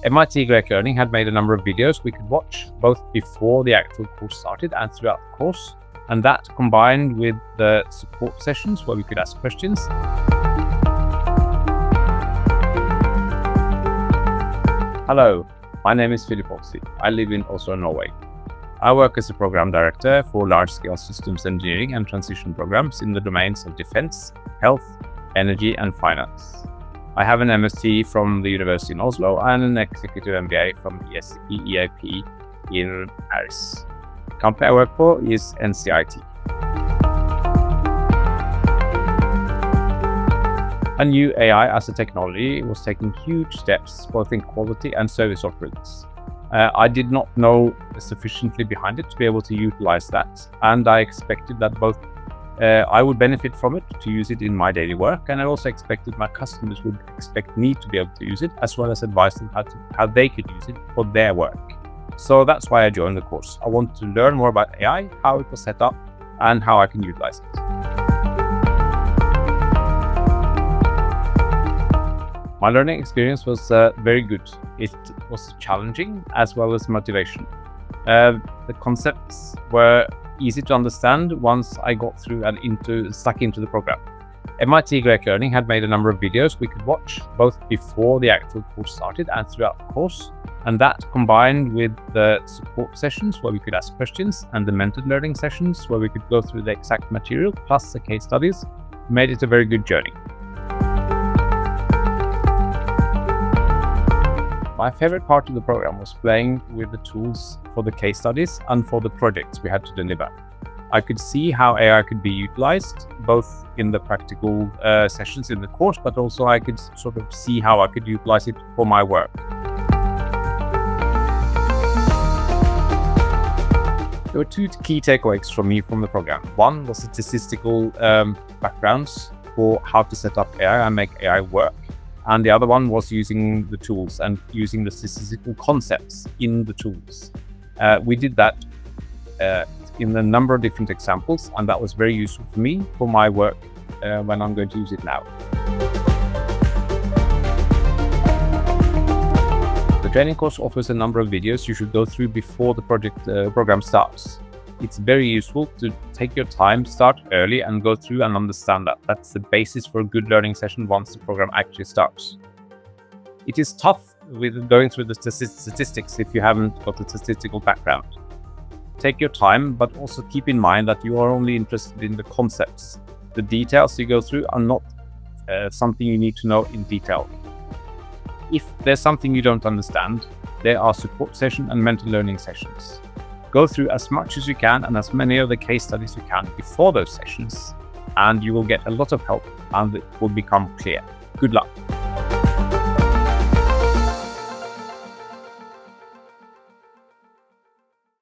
MIT Great Learning had made a number of videos we could watch both before the actual course started and throughout the course, and that combined with the support sessions where we could ask questions. Hello, my name is Filip Halsey. I live in Oslo, Norway. I work as a program director for large-scale systems engineering and transition programs in the domains of defense, health, energy, and finance. I have an MSc from the University in Oslo and an executive MBA from EAP in Paris. The company I work for is NCIT. I knew AI as a technology was taking huge steps both in quality and service offerings. I did not know sufficiently behind it to be able to utilize that, and I expected that both I would benefit from it to use it in my daily work, and I also expected my customers would expect me to be able to use it, as well as advise them how they could use it for their work. So that's why I joined the course. I wanted to learn more about AI, how it was set up, and how I can utilize it. My learning experience was very good. It was challenging as well as motivation. The concepts were easy to understand once I got through and stuck into the program. MIT Great Learning had made a number of videos we could watch both before the actual course started and throughout the course, and that combined with the support sessions where we could ask questions and the mentored learning sessions where we could go through the exact material plus the case studies made it a very good journey. My favorite part of the program was playing with the tools for the case studies and for the projects we had to deliver. I could see how AI could be utilized both in the practical sessions in the course, but also I could sort of see how I could utilize it for my work. There were two key takeaways from me from the program. One was the statistical backgrounds for how to set up AI and make AI work. And the other one was using the tools and using the statistical concepts in the tools. We did that in a number of different examples, and that was very useful for me for my work when I'm going to use it now. The training course offers a number of videos you should go through before the program starts. It's very useful to take your time, start early, and go through and understand that. That's the basis for a good learning session once the program actually starts. It is tough with going through the statistics if you haven't got a statistical background. Take your time, but also keep in mind that you are only interested in the concepts. The details you go through are not something you need to know in detail. If there's something you don't understand, there are support session and mental learning sessions. Go through as much as you can and as many of the case studies you can before those sessions, and you will get a lot of help and it will become clear. Good luck.